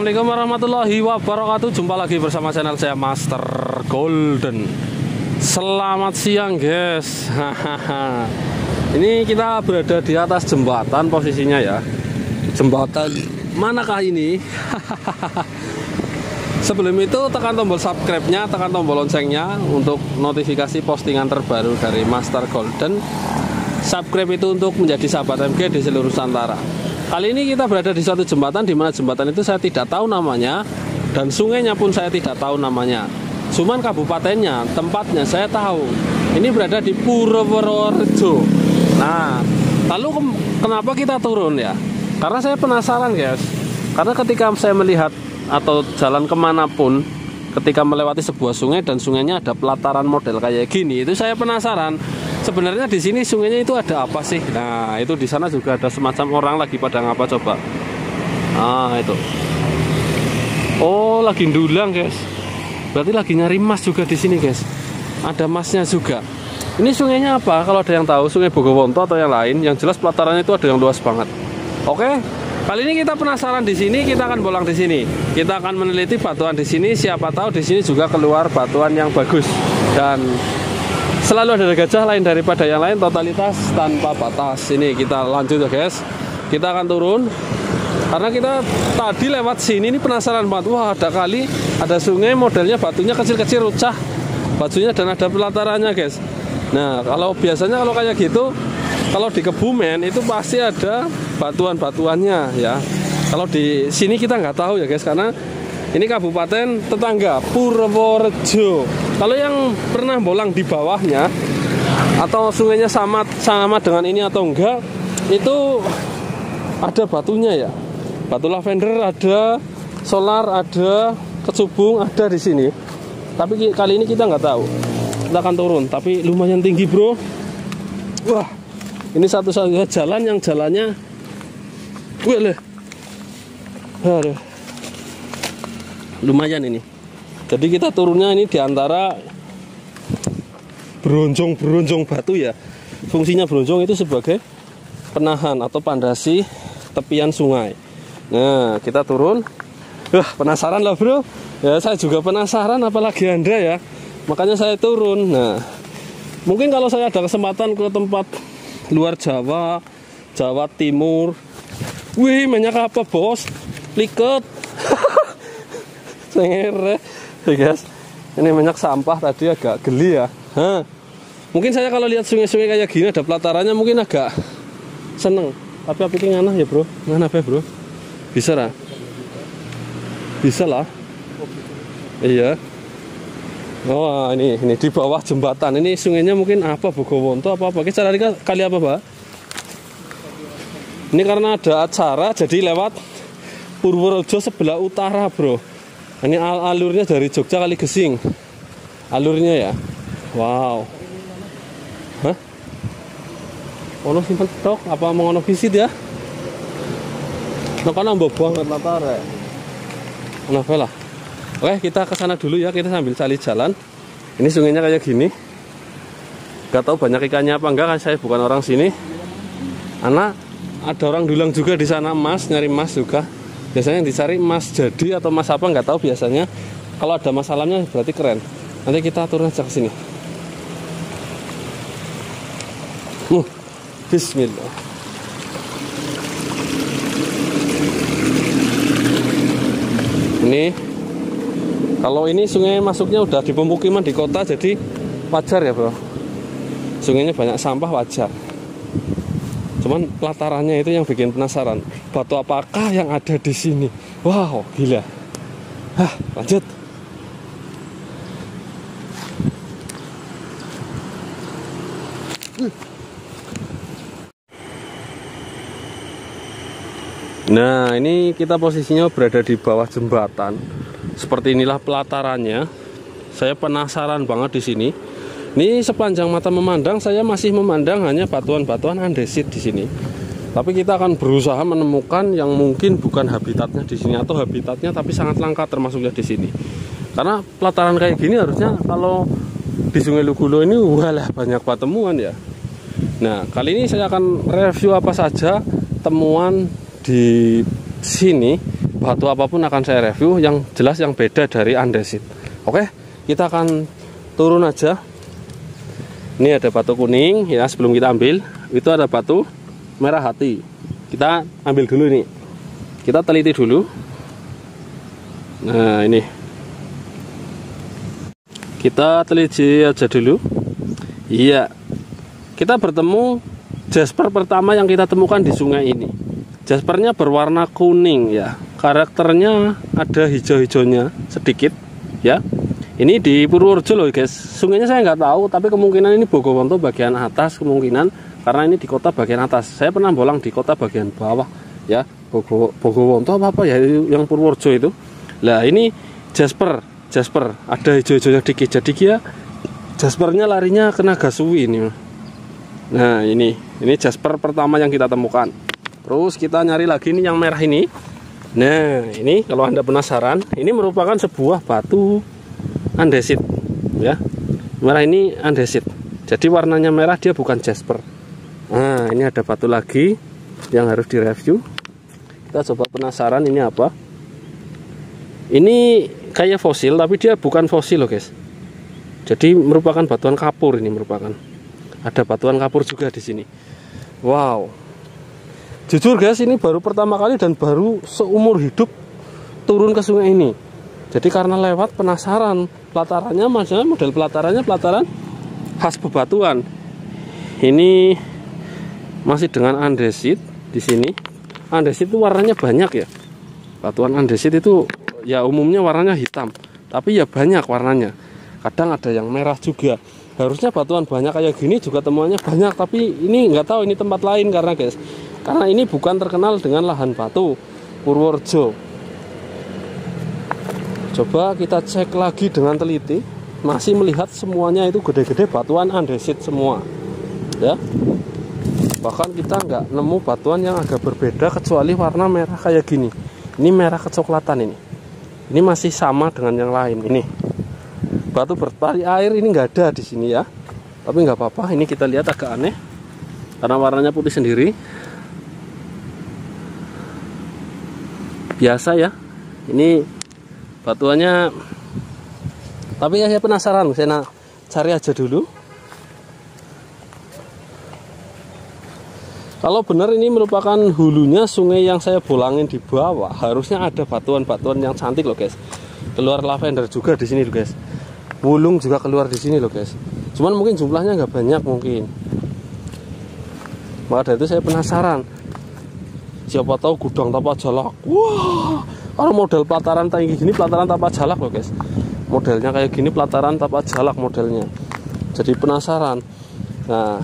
Assalamualaikum warahmatullahi wabarakatuh. Jumpa lagi bersama channel saya Master Golden. Selamat siang guys. Ini kita berada di atas jembatan posisinya ya. Jembatan manakah ini? Sebelum itu tekan tombol subscribe-nya, tekan tombol loncengnya untuk notifikasi postingan terbaru dari Master Golden. Subscribe itu untuk menjadi sahabat MG di seluruh Nusantara. Kali ini kita berada di suatu jembatan, di mana jembatan itu saya tidak tahu namanya, dan sungainya pun saya tidak tahu namanya. Cuman kabupatennya, tempatnya saya tahu. Ini berada di Purworejo. Nah, lalu kenapa kita turun ya? Karena saya penasaran guys. Karena ketika saya melihat atau jalan kemanapun, ketika melewati sebuah sungai dan sungainya ada pelataran model kayak gini, itu saya penasaran. Sebenarnya di sini sungainya itu ada apa sih? Nah, itu di sana juga ada semacam orang lagi pada ngapa coba? Ah, itu. Oh, lagi ndulang, guys. Berarti lagi nyari emas juga di sini, guys. Ada emasnya juga. Ini sungainya apa? Kalau ada yang tahu, Sungai Bogowonto atau yang lain, yang jelas pelatarannya itu ada yang luas banget. Oke. Kali ini kita penasaran di sini, kita akan bolang di sini. Kita akan meneliti batuan di sini, siapa tahu di sini juga keluar batuan yang bagus. Dan selalu ada gajah lain daripada yang lain, totalitas tanpa batas. Ini kita lanjut ya guys. Kita akan turun. Karena kita tadi lewat sini, ini penasaran banget. Wah, ada kali, ada sungai modelnya batunya kecil-kecil rucah. Batunya dan ada pelatarannya guys. Nah, kalau biasanya kalau kayak gitu, kalau di Kebumen itu pasti ada batuan-batuannya ya. Kalau di sini kita nggak tahu ya guys, karena ini kabupaten tetangga Purworejo. Kalau yang pernah bolang di bawahnya atau sungainya sama dengan ini atau enggak, itu ada batunya ya. Batu lavender ada, solar ada, kecubung ada di sini. Tapi kali ini kita nggak tahu. Kita akan turun, tapi lumayan tinggi bro. Wah, ini satu-satunya jalan yang jalannya, aduh, lumayan ini. Jadi kita turunnya ini diantara beronjong batu ya. Fungsinya beronjong itu sebagai penahan atau pondasi tepian sungai. Nah, kita turun. Wah, penasaran lah bro. Ya, saya juga penasaran, apalagi Anda ya. Makanya saya turun. Nah, mungkin kalau saya ada kesempatan ke tempat luar Jawa, Jawa Timur. Wih, banyak apa bos? Liket. Sengere. Guys, ini banyak sampah tadi, agak geli ya. Mungkin saya kalau lihat sungai-sungai kayak gini ada pelatarannya mungkin agak seneng. Tapi apa ini ngana ya bro? Ngana apa bro? Bisa lah. Bisa lah. Iya. Oh, ini di bawah jembatan. Ini sungainya mungkin apa, Bogowonto apa? Kita cari kali apa Pak? Ini karena ada acara jadi lewat Purworejo sebelah utara bro. Ini alurnya dari Jogja kali Gesing. Alurnya ya. Wow. Hah? Ono simpen tok apa mau ono visit ya? Nah, kan nambah banget latar ya. Kenapa lah? Oke, kita ke sana dulu ya, kita sambil cari jalan. Ini sungainya kayak gini. Gak tahu banyak ikannya apa enggak, kan saya bukan orang sini. Anak ada orang dulang juga di sana emas, nyari emas juga. Biasanya yang dicari emas jadi atau emas apa nggak tahu biasanya. Kalau ada masalahnya berarti keren. Nanti kita turun aja ke sini. Bismillah. Ini kalau ini sungai masuknya udah di pemukiman di kota, jadi wajar ya bro. Sungainya banyak sampah, wajar. Cuman pelatarannya itu yang bikin penasaran. Batu apakah yang ada di sini? Wow, gila. Lanjut. Nah, ini kita posisinya berada di bawah jembatan. Seperti inilah pelatarannya. Saya penasaran banget di sini. Ini sepanjang mata memandang, saya masih memandang hanya batuan-batuan andesit di sini. Tapi kita akan berusaha menemukan yang mungkin bukan habitatnya di sini atau habitatnya tapi sangat langka termasuknya di sini. Karena pelataran kayak gini harusnya kalau di Sungai Lugulo ini walah banyak temuan ya. Nah, kali ini saya akan review apa saja temuan di sini batu apapun akan saya review, yang jelas yang beda dari andesit. Oke, kita akan turun aja. Ini ada batu kuning ya, sebelum kita ambil itu ada batu merah hati. Kita ambil dulu nih, kita teliti dulu. Nah ini kita teliti aja dulu. Iya, kita bertemu jasper pertama yang kita temukan di sungai ini. Jaspernya berwarna kuning ya, karakternya ada hijau-hijaunya sedikit ya. Ini di Purworejo loh guys, sungainya saya nggak tahu, tapi kemungkinan ini Bogowonto bagian atas, kemungkinan karena ini di kota bagian atas. Saya pernah bolang di kota bagian bawah ya, Bogowonto apa ya yang Purworejo itu. Lah ini jasper ada hijau-hijaunya dikit, jadi dia jaspernya larinya ke Nagasui ini. Nah ini jasper pertama yang kita temukan. Terus kita nyari lagi nih yang merah ini. Nah ini kalau Anda penasaran, ini merupakan sebuah batu andesit ya. Merah ini andesit, jadi warnanya merah, dia bukan jasper. Nah ini ada batu lagi yang harus direview. Kita coba penasaran ini apa. Ini kayak fosil, tapi dia bukan fosil loh guys. Jadi merupakan batuan kapur, ini merupakan. Ada batuan kapur juga di sini. Wow. Jujur guys, ini baru pertama kali dan baru seumur hidup turun ke sungai ini. Jadi karena lewat penasaran, pelatarannya model pelataran khas bebatuan. Ini masih dengan andesit di sini. Andesit itu warnanya banyak ya. Batuan andesit itu ya umumnya warnanya hitam, tapi ya banyak warnanya. Kadang ada yang merah juga. Harusnya batuan banyak kayak gini juga temuannya banyak, tapi ini nggak tahu ini tempat lain karena ini bukan terkenal dengan lahan batu Purworejo. Coba kita cek lagi dengan teliti, masih melihat semuanya itu gede-gede batuan andesit semua ya. Bahkan kita nggak nemu batuan yang agak berbeda kecuali warna merah kayak gini. Ini merah kecoklatan ini masih sama dengan yang lain. Ini batu berpari air ini nggak ada di sini ya, tapi nggak apa-apa. Ini kita lihat agak aneh karena warnanya putih sendiri. Biasa ya, ini batuannya. Tapi ya saya penasaran, saya cari aja dulu. Kalau benar ini merupakan hulunya sungai yang saya bolangin di bawah, harusnya ada batuan-batuan yang cantik loh guys. Keluar lavender juga di sini loh guys. Wulung juga keluar di sini loh guys. Cuman mungkin jumlahnya nggak banyak mungkin. Maka dari itu saya penasaran. Siapa tahu gudang tapak jalak. Wah, kalau model pelataran tinggi gini, pelataran tapak jalak loh guys. Modelnya kayak gini, pelataran tapak jalak modelnya. Jadi penasaran. Nah,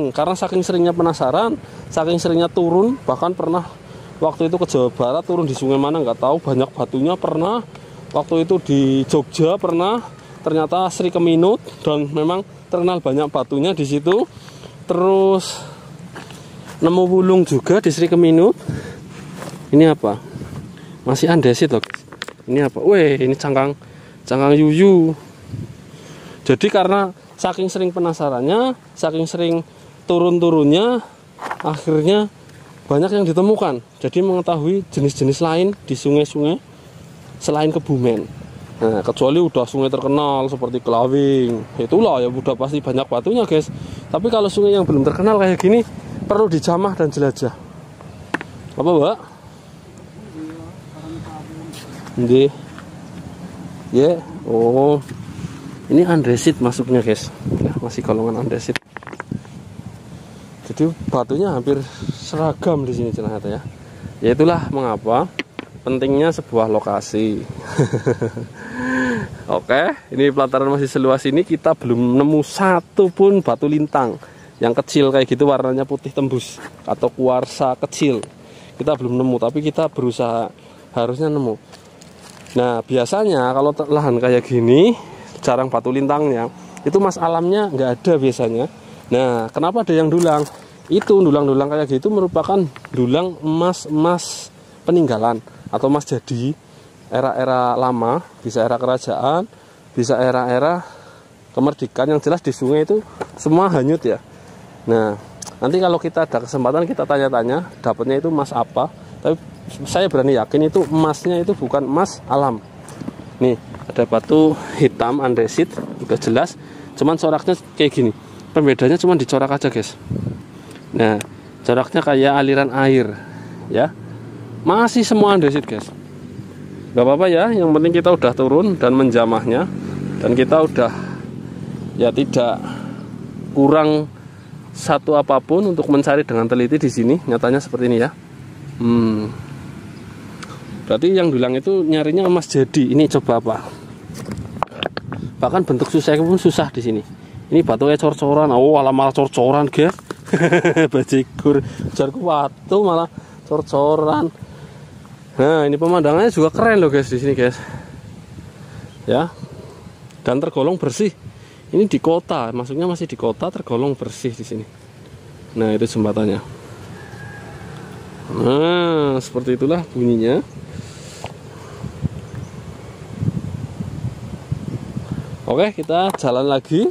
karena saking seringnya penasaran, saking seringnya turun, bahkan pernah waktu itu ke Jawa Barat turun di sungai mana nggak tahu, banyak batunya pernah. Waktu itu di Jogja pernah, ternyata Sri Keminut dan memang terkenal banyak batunya di situ. Terus nemu wulung juga di Sri Keminut. Ini apa? Masih andesit loh. Ini apa? Weh, ini cangkang yuyu. Jadi karena saking sering penasarannya, saking sering turun-turunnya, akhirnya banyak yang ditemukan. Jadi mengetahui jenis-jenis lain di sungai-sungai selain Kebumen. Nah, kecuali udah sungai terkenal seperti Kelawing, itulah ya udah pasti banyak batunya guys. Tapi kalau sungai yang belum terkenal kayak gini, perlu dijamah dan jelajah. Apa mbak? Ini ya, oh ini andesit masuknya guys ya, masih golongan andesit. Jadi batunya hampir seragam di sini ternyata ya. Ya itulah mengapa pentingnya sebuah lokasi. Oke, ini pelataran masih seluas ini, kita belum nemu satu pun batu lintang yang kecil kayak gitu warnanya putih tembus atau kuarsa kecil. Kita belum nemu, tapi kita berusaha harusnya nemu. Nah biasanya kalau lahan kayak gini jarang batu lintangnya, itu mas alamnya nggak ada biasanya. Nah kenapa ada yang dulang? Itu dulang-dulang kayak gitu merupakan dulang emas peninggalan atau emas jadi era-era lama, bisa era kerajaan, bisa era-era kemerdekaan. Yang jelas di sungai itu semua hanyut ya. Nah nanti kalau kita ada kesempatan kita tanya-tanya dapatnya itu emas apa, tapi saya berani yakin itu emasnya itu bukan emas alam. Nih ada batu hitam andesit, udah jelas, cuman coraknya kayak gini. Pembedanya cuma dicorak aja guys. Nah coraknya kayak aliran air ya, masih semua andesit guys. Gak apa-apa ya, yang penting kita udah turun dan menjamahnya, dan kita udah ya tidak kurang satu apapun untuk mencari dengan teliti di sini. Nyatanya seperti ini ya. Berarti yang bilang itu nyarinya emas jadi. Ini coba apa? Bahkan bentuk susah pun susah di sini. Ini batunya cor-coran. Oh, malah cor-coran guys. Bajigur, jarku batu malah cor-coran. Nah, ini pemandangannya juga keren loh guys di sini guys. Ya. Dan tergolong bersih. Ini di kota, maksudnya masih di kota, tergolong bersih di sini. Nah, itu jembatannya. Nah, seperti itulah bunyinya. Oke, kita jalan lagi.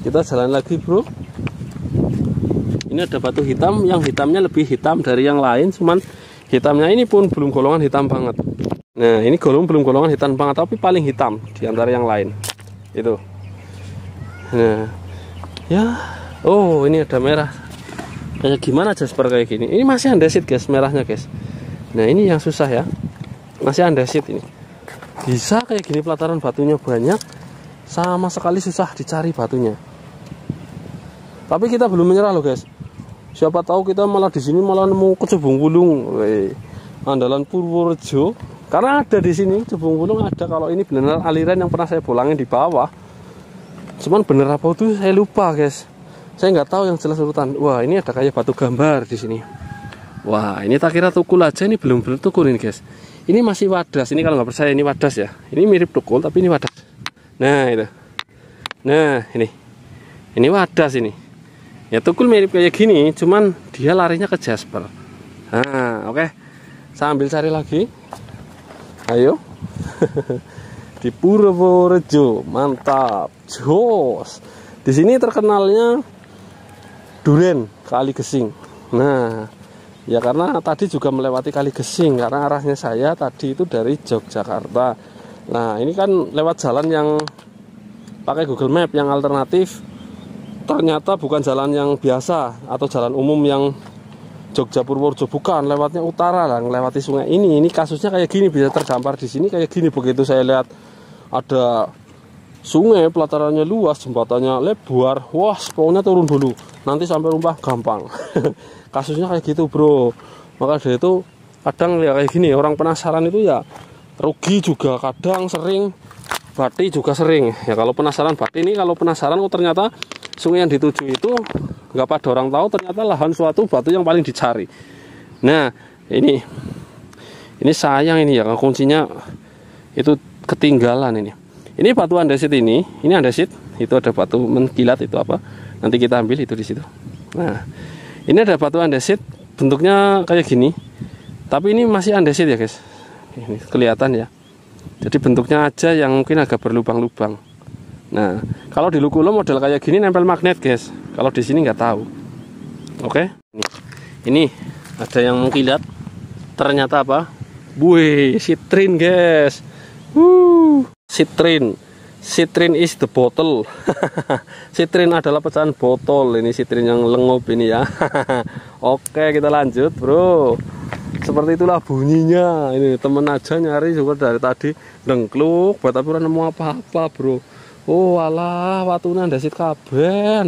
Kita jalan lagi, bro. Ini ada batu hitam, yang hitamnya lebih hitam dari yang lain, cuman hitamnya ini pun belum golongan hitam banget. Nah, ini belum golongan hitam banget, tapi paling hitam di antara yang lain. Itu. Nah, ya. Oh, ini ada merah. Kayak gimana Jasper kayak gini? Ini masih andesit guys, merahnya guys. Nah, ini yang susah ya. Masih andesit ini. Bisa kayak gini pelataran batunya banyak, sama sekali susah dicari batunya. Tapi kita belum menyerah loh guys. Siapa tahu kita malah di sini malah nemu Kecubung Wulung, andalan Purworejo. Karena ada di sini Kecubung Wulung ada. Kalau ini benar aliran yang pernah saya bolangin di bawah. Cuman bener apa itu saya lupa guys. Saya nggak tahu yang jelas urutan. Wah, ini ada kayak batu gambar di sini. Wah, ini tak kira tukul aja, ini belum tukul ini guys. Ini masih wadas. Ini kalau nggak percaya ini wadas ya. Ini mirip tukul tapi ini wadas. Nah itu. Nah ini wadas ini. Ya tukul mirip kayak gini, cuman dia larinya ke Jasper. Nah oke. Saya ambil cari lagi. Ayo. Di Purworejo, mantap, jos. Di sini terkenalnya Duren Kali Gesing. Nah, ya karena tadi juga melewati Kali Gesing, karena arahnya saya tadi itu dari Yogyakarta. Nah, ini kan lewat jalan yang pakai Google Map yang alternatif. Ternyata bukan jalan yang biasa atau jalan umum yang Jogja Purworejo, bukan, lewatnya utara lah, melewati sungai ini. Ini kasusnya kayak gini, bisa terdampar di sini kayak gini. Begitu saya lihat ada sungai, pelatarannya luas, jembatannya lebar, wah pokoknya turun dulu, nanti sampai rumah gampang. Kasusnya kayak gitu bro. Maka dari itu kadang ya kayak gini, orang penasaran itu ya rugi juga, kadang sering bati juga sering ya. Kalau penasaran bati ini, kalau penasaran kok ternyata sungai yang dituju itu nggak pada orang tahu, ternyata lahan suatu batu yang paling dicari. Nah ini sayang ini ya, kuncinya itu ketinggalan ini. Ini batu andesit ini andesit, itu ada batu mengkilat itu apa? Nanti kita ambil itu di situ. Nah, ini ada batu andesit, bentuknya kayak gini. Tapi ini masih andesit ya, guys. Ini kelihatan ya. Jadi bentuknya aja yang mungkin agak berlubang-lubang. Nah, kalau di Lukulo model kayak gini nempel magnet, guys. Kalau di sini nggak tahu. Oke. Ini ada yang mengkilat. Ternyata apa? Wih, sitrin, guys. Sitrin is the bottle. Sitrin adalah pecahan botol. Ini sitrin yang lengup ini ya. Oke, kita lanjut bro. Seperti itulah bunyinya. Ini temen aja nyari juga dari tadi dengkluk, buat tapi nemu apa-apa bro. Oh alah, watuna andesit kabeh.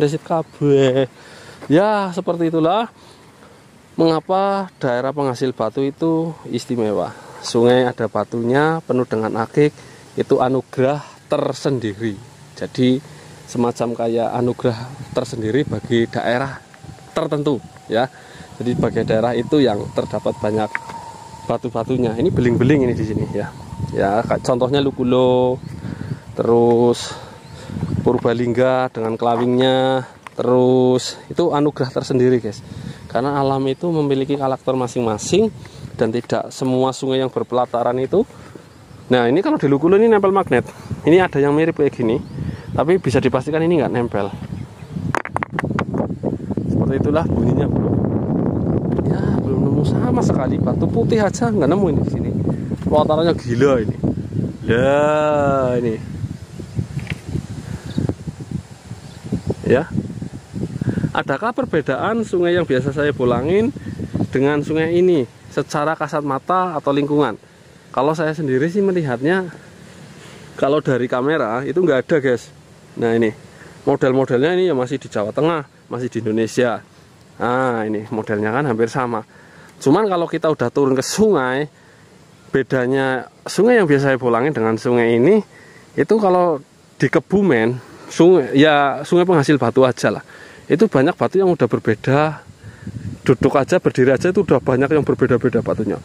Ya seperti itulah mengapa daerah penghasil batu itu istimewa. Sungai ada batunya, penuh dengan akik, itu anugerah tersendiri. Jadi semacam kayak anugerah tersendiri bagi daerah tertentu ya. Jadi bagi daerah itu yang terdapat banyak batu-batunya. Ini beling-beling ini di sini ya. Ya contohnya Lukulo, terus Purbalingga dengan kelawingnya, terus itu anugerah tersendiri guys. Karena alam itu memiliki karakter masing-masing dan tidak semua sungai yang berpelataran itu. Nah ini kalau di Lukulo ini nempel magnet. Ini ada yang mirip kayak gini. Tapi bisa dipastikan ini nggak nempel. Seperti itulah bunyinya bro. Ya belum nemu sama sekali, batu putih aja nggak nemu ini di sini. Pelatarannya gila ini. Ya ini. Ya. Adakah perbedaan sungai yang biasa saya bolangin dengan sungai ini secara kasat mata atau lingkungan? Kalau saya sendiri sih melihatnya, kalau dari kamera itu nggak ada guys. Nah ini model-modelnya ini ya masih di Jawa Tengah, masih di Indonesia. Nah ini modelnya kan hampir sama. Cuman kalau kita udah turun ke sungai, bedanya sungai yang biasa saya bolangin dengan sungai ini, itu kalau di Kebumen, sungai penghasil batu aja lah. Itu banyak batu yang udah berbeda. Duduk aja, berdiri aja itu udah banyak yang berbeda-beda batunya.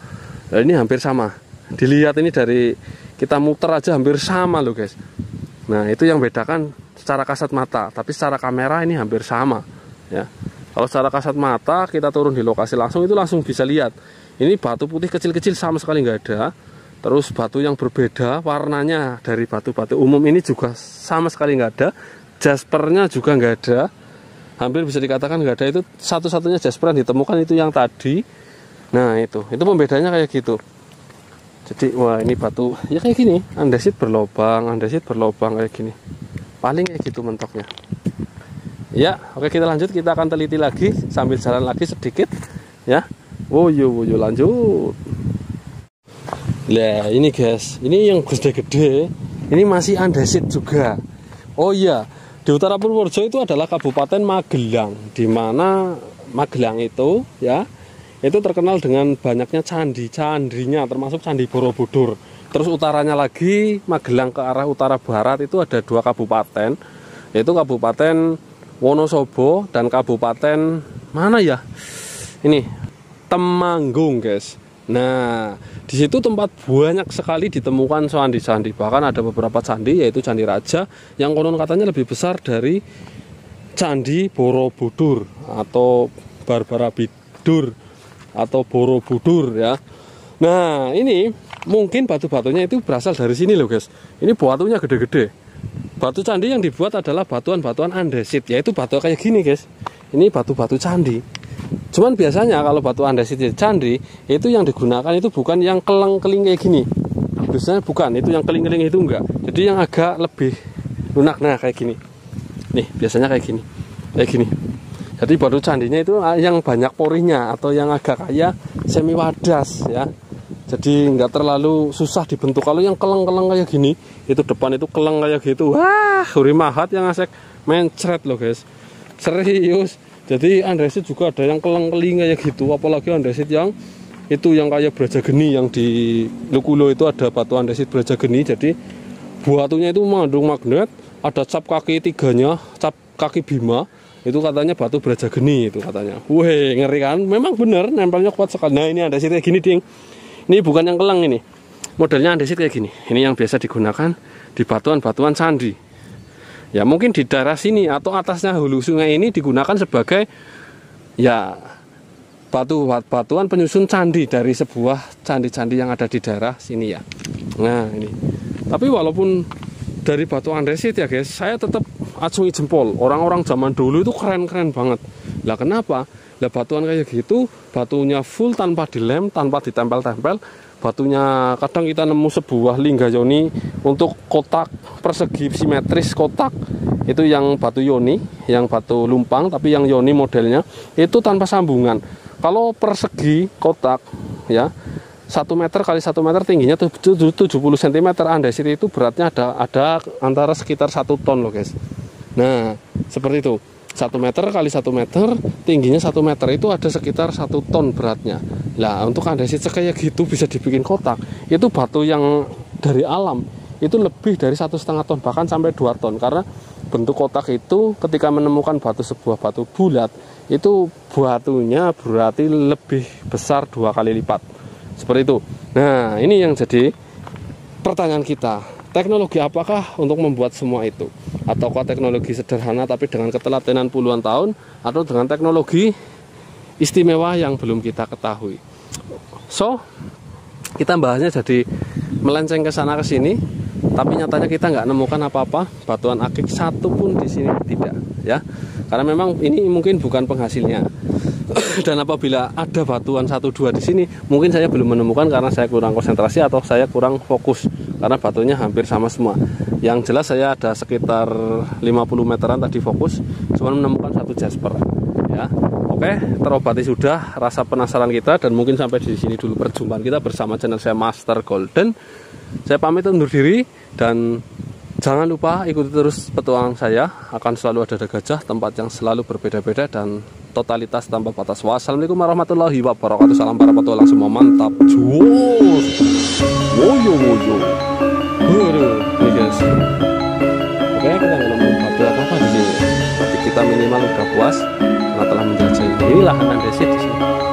Nah ini hampir sama. Dilihat ini dari kita muter aja hampir sama loh guys. Nah itu yang bedakan secara kasat mata. Tapi secara kamera ini hampir sama ya. Kalau secara kasat mata kita turun di lokasi langsung, itu langsung bisa lihat. Ini batu putih kecil-kecil sama sekali nggak ada. Terus batu yang berbeda warnanya dari batu-batu umum ini juga sama sekali nggak ada. Jaspernya juga nggak ada. Hampir bisa dikatakan nggak ada. Itu satu-satunya jasper yang ditemukan itu yang tadi. Nah itu pembedanya kayak gitu. Jadi wah ini batu ya kayak gini, andesit berlobang kayak gini. Paling kayak gitu mentoknya. Ya, oke kita lanjut, kita akan teliti lagi sambil jalan lagi sedikit ya. Woyo lanjut. Nah ini guys, ini yang gede-gede, ini masih andesit juga. Oh iya, di utara Purworejo itu adalah Kabupaten Magelang, di mana Magelang itu ya, itu terkenal dengan banyaknya candi-candinya, termasuk Candi Borobudur. Terus utaranya lagi, Magelang ke arah utara barat itu ada 2 kabupaten, yaitu Kabupaten Wonosobo dan Kabupaten mana ya? Ini Temanggung guys. Nah, di situ tempat banyak sekali ditemukan candi-candi. Bahkan ada beberapa candi, yaitu Candi Raja yang konon katanya lebih besar dari Candi Borobudur atau Barbarabidur atau Borobudur ya. Nah, ini mungkin batu-batunya itu berasal dari sini loh guys. Ini batunya gede-gede. Batu candi yang dibuat adalah batuan-batuan andesit, yaitu batu kayak gini guys. Ini batu-batu candi. Cuman biasanya kalau batu andesit candi itu yang digunakan itu bukan yang keleng-keling kayak gini. Biasanya bukan, itu yang keling-keling itu enggak. Jadi yang agak lebih lunak, nah kayak gini. Nih, biasanya kayak gini. Kayak gini. Jadi batu candinya itu yang banyak porinya atau yang agak kayak semi wadas ya. Jadi nggak terlalu susah dibentuk. Kalau yang keleng-keleng kayak gini, itu depan itu keleng kayak gitu. Wah, huri mahat yang asek mencret loh guys. Serius. Jadi andesit juga ada yang keleng-keling kayak gitu. Apalagi andesit yang itu yang kayak Brajageni, yang di Lukulo itu ada batu andesit Brajageni. Jadi batunya itu mengandung magnet. Ada cap kaki 3-nya, cap kaki Bima. Itu katanya batu Brajageni itu katanya. Wih, ngeri kan? Memang bener, nempelnya kuat sekali. Nah ini andesit kayak gini ding. Ini bukan yang keleng ini. Modelnya andesit kayak gini. Ini yang biasa digunakan di batuan-batuan candi. Ya mungkin di daerah sini atau atasnya hulu sungai ini digunakan sebagai ya batuan penyusun candi dari sebuah candi-candi yang ada di daerah sini ya. Nah ini. Tapi walaupun dari batu andesit ya guys, saya tetap acungi jempol. Orang-orang zaman dulu itu keren-keren banget. Lah kenapa? Lah batuan kayak gitu, batunya full tanpa dilem, tanpa ditempel-tempel. Batunya kadang kita nemu sebuah lingga yoni untuk kotak persegi simetris kotak. Itu yang batu yoni, yang batu lumpang, tapi yang yoni modelnya itu tanpa sambungan. Kalau persegi kotak ya 1 meter kali 1 meter tingginya 70 cm, andesit itu beratnya ada antara sekitar 1 ton loh guys. Nah seperti itu, 1 meter kali 1 meter tingginya 1 meter itu ada sekitar 1 ton beratnya. Lah untuk andesit kayak gitu bisa dibikin kotak, itu batu yang dari alam itu lebih dari 1,5 ton, bahkan sampai 2 ton. Karena bentuk kotak itu ketika menemukan sebuah batu bulat, itu batunya berarti lebih besar 2 kali lipat. Seperti itu. Nah ini yang jadi pertanyaan kita, teknologi apakah untuk membuat semua itu? Ataukah teknologi sederhana tapi dengan ketelatenan puluhan tahun, atau dengan teknologi istimewa yang belum kita ketahui? So kita bahasnya jadi melenceng ke sana ke sini. Tapi nyatanya kita nggak nemukan apa-apa batuan akik satu pun di sini, tidak ya. Karena memang ini mungkin bukan penghasilnya. Dan apabila ada batuan 1-2 di sini, mungkin saya belum menemukan karena saya kurang konsentrasi atau saya kurang fokus, karena batunya hampir sama semua. Yang jelas saya ada sekitar 50 meteran tadi fokus, cuma menemukan satu jasper ya. Oke, terobati sudah rasa penasaran kita, dan mungkin sampai di sini dulu perjumpaan kita bersama channel saya Master Golden. Saya pamit undur diri, dan jangan lupa ikuti terus petualangan saya. Akan selalu ada gajah, tempat yang selalu berbeda-beda dan totalitas tanpa batas. Wassalamualaikum warahmatullahi wabarakatuh. Salam para petualang semua, mantap. Jos. Woyo woyo. Nih guys. Oke, kita nggak nemu batu apa di sini. Tapi kita minimal udah puas karena telah menjelajahi. Inilah andesit di sini.